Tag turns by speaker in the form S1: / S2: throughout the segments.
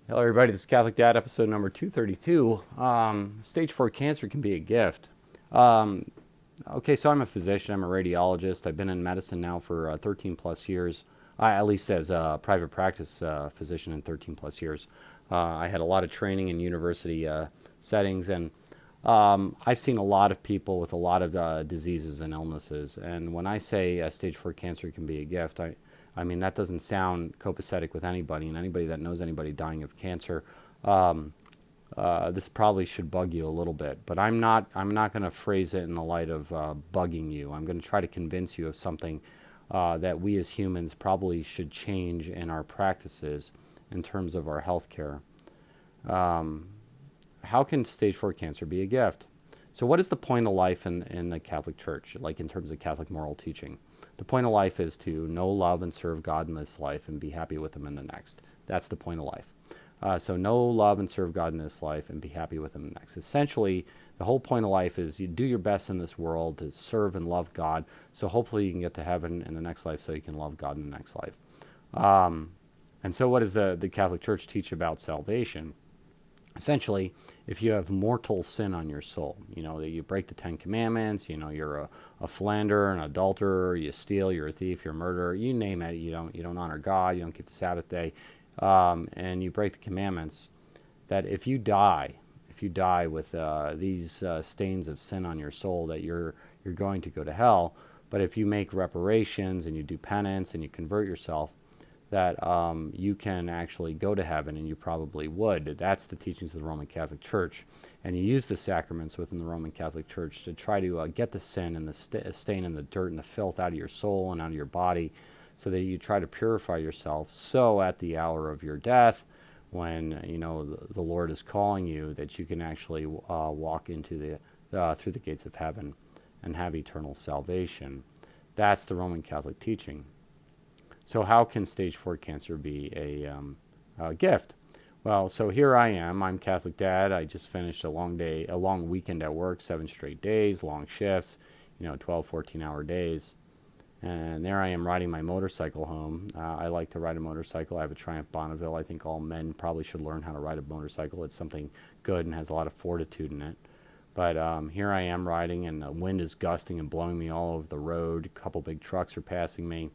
S1: Hello, everybody. This is Catholic Dad, episode number 232. Stage 4 cancer can be a gift. Um, okay, so I'm a physician, I'm a radiologist. I've been in medicine now for 13 plus years, at least as a private practice physician in 13 plus years. I had a lot of training in university settings, and I've seen a lot of people with a lot of diseases and illnesses. And when I say stage 4 cancer can be a gift, I mean, that doesn't sound copacetic with anybody, and anybody that knows anybody dying of cancer, this probably should bug you a little bit. But I'm not going to phrase it in the light of bugging you. I'm going to try to convince you of something that we as humans probably should change in our practices in terms of our health care. How can stage 4 cancer be a gift? So, what is the point of life in the Catholic Church, like in terms of Catholic moral teaching? The point of life is to know, love, and serve God in this life and be happy with Him in the next. That's the point of life. So, know, love, and serve God in this life and be happy with Him in the next. Essentially, the whole point of life is you do your best in this world to serve and love God. So, hopefully, you can get to heaven in the next life so you can love God in the next life. And so, what does the Catholic Church teach about salvation? Essentially, if you have mortal sin on your soul, that you break the 10 Commandments, you're a philanderer, an adulterer, you steal, you're a thief, you're a murderer, you name it, you don't honor God, you don't keep the Sabbath day, and you break the commandments, that if you die with these stains of sin on your soul, that you're going to go to hell. But if you make reparations and you do penance and you convert yourself, that you can actually go to heaven, and you probably would. That's the teachings of the Roman Catholic Church. And you use the sacraments within the Roman Catholic Church to try to get the sin and the stain and the dirt and the filth out of your soul and out of your body, so that you try to purify yourself. So at the hour of your death, when the Lord is calling you, that you can actually walk into through the gates of heaven and have eternal salvation. That's the Roman Catholic teaching. So how can stage 4 cancer be a gift? Well, so here I am. I'm Catholic Dad. I just finished a long weekend at work, 7 straight days, long shifts, 12, 14-hour days. And there I am riding my motorcycle home. I like to ride a motorcycle. I have a Triumph Bonneville. I think all men probably should learn how to ride a motorcycle. It's something good and has a lot of fortitude in it. But here I am riding, and the wind is gusting and blowing me all over the road. A couple big trucks are passing me.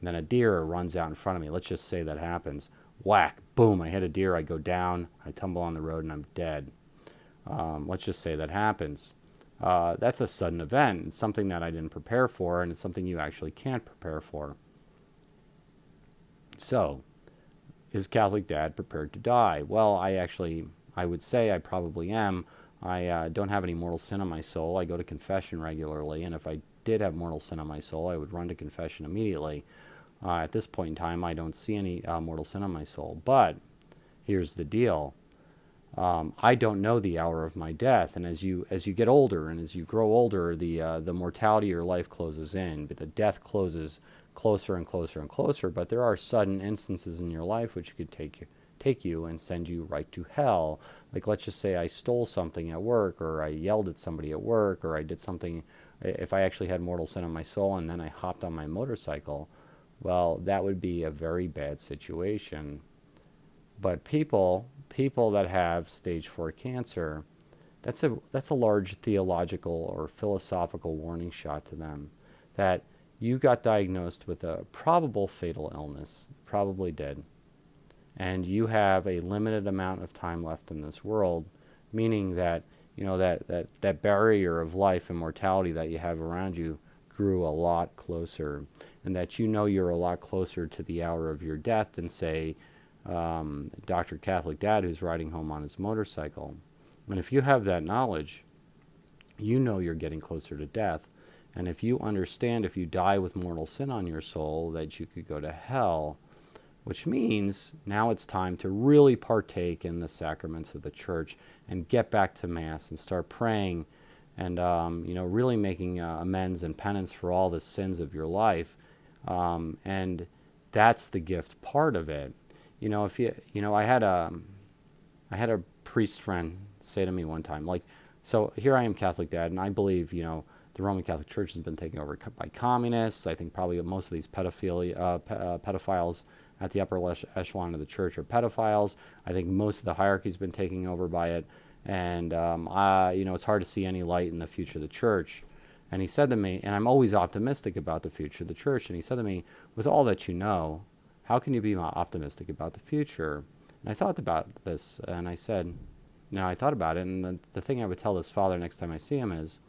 S1: And then a deer runs out in front of me. Let's just say that happens. Whack, boom, I hit a deer, I go down, I tumble on the road, and I'm dead. Let's just say that happens. That's a sudden event. It's something that I didn't prepare for, and it's something you actually can't prepare for. So, is Catholic Dad prepared to die? Well, I would say I probably am. I don't have any mortal sin on my soul. I go to confession regularly, and if I did have mortal sin on my soul, I would run to confession immediately. At this point in time, I don't see any mortal sin on my soul. But here's the deal. I don't know the hour of my death, and as you get older and as you grow older, the mortality of your life closes in, but the death closes closer and closer and closer. But there are sudden instances in your life which could take you and send you right to hell. Like, let's just say I stole something at work, or I yelled at somebody at work, or I did something. If I actually had mortal sin on my soul and then I hopped on my motorcycle, well, that would be a very bad situation. But people that have stage 4 cancer, that's a large theological or philosophical warning shot to them, that you got diagnosed with a probable fatal illness, probably did, and you have a limited amount of time left in this world, meaning that that barrier of life and mortality that you have around you grew a lot closer, and that you're a lot closer to the hour of your death than, say, Dr. Catholic Dad who's riding home on his motorcycle. And if you have that knowledge, you're getting closer to death. And if you understand, if you die with mortal sin on your soul, that you could go to hell, which means now it's time to really partake in the sacraments of the church and get back to Mass and start praying and really making amends and penance for all the sins of your life. And that's the gift part of it. If I had a priest friend say to me one time, like, so here I am, Catholic Dad, and I believe, the Roman Catholic Church has been taken over by communists. I think probably most of these pedophiles at the upper echelon of the church are pedophiles. I think most of the hierarchy's been taken over by it. And, it's hard to see any light in the future of the church. And he said to me, and I'm always optimistic about the future of the church, and he said to me, with all that you know, how can you be optimistic about the future? And I thought about this, and I said, I thought about it, and the thing I would tell this father next time I see him is,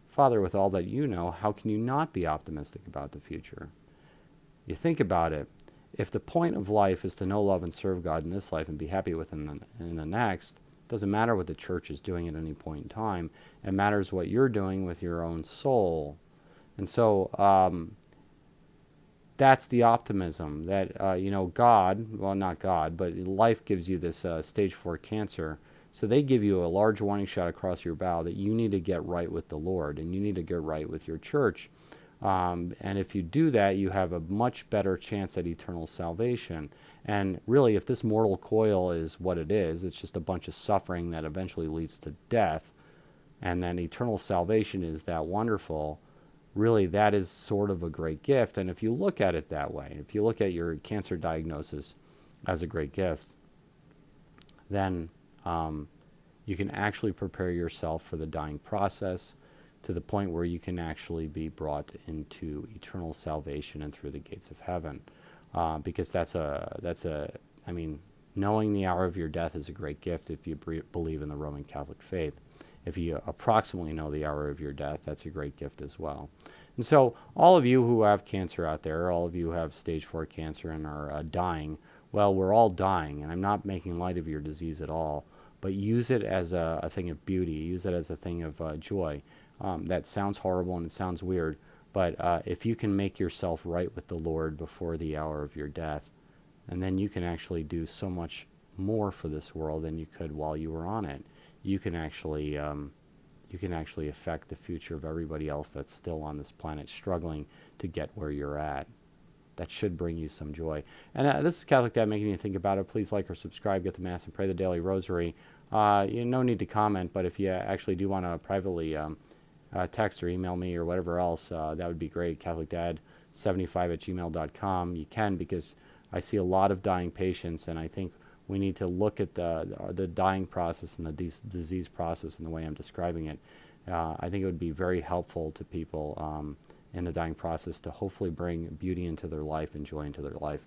S1: Father, with all that you know, how can you not be optimistic about the future? You think about it. If the point of life is to know, love, and serve God in this life and be happy with Him in the next, it doesn't matter what the church is doing at any point in time. It matters what you're doing with your own soul. And so that's the optimism that, God, well, not God, but life gives you this stage 4 cancer. So they give you a large warning shot across your bow that you need to get right with the Lord and you need to get right with your church. And if you do that, you have a much better chance at eternal salvation. And really, if this mortal coil is what it is, it's just a bunch of suffering that eventually leads to death, and then eternal salvation is that wonderful, really that is sort of a great gift. And if you look at it that way, if you look at your cancer diagnosis as a great gift, then you can actually prepare yourself for the dying process to the point where you can actually be brought into eternal salvation and through the gates of heaven. Because knowing the hour of your death is a great gift if you believe in the Roman Catholic faith. If you approximately know the hour of your death, that's a great gift as well. And so all of you who have cancer out there, all of you who have stage 4 cancer and are dying, well, we're all dying, and I'm not making light of your disease at all, but use it as a thing of beauty. Use it as a thing of joy. That sounds horrible and it sounds weird, but if you can make yourself right with the Lord before the hour of your death, and then you can actually do so much more for this world than you could while you were on it. You can actually affect the future of everybody else that's still on this planet struggling to get where you're at. That should bring you some joy. And this is Catholic Dad making you think about it. Please like or subscribe, get the Mass, and pray the Daily Rosary. No need to comment, but if you actually do want to privately text or email me or whatever else, that would be great. CatholicDad75@gmail.com. You can, because I see a lot of dying patients, and I think we need to look at the dying process and the disease process in the way I'm describing it. I think it would be very helpful to people in the dying process to hopefully bring beauty into their life and joy into their life.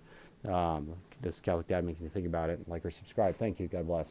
S1: This is Catholic Dad making you think about it. Like or subscribe. Thank you. God bless.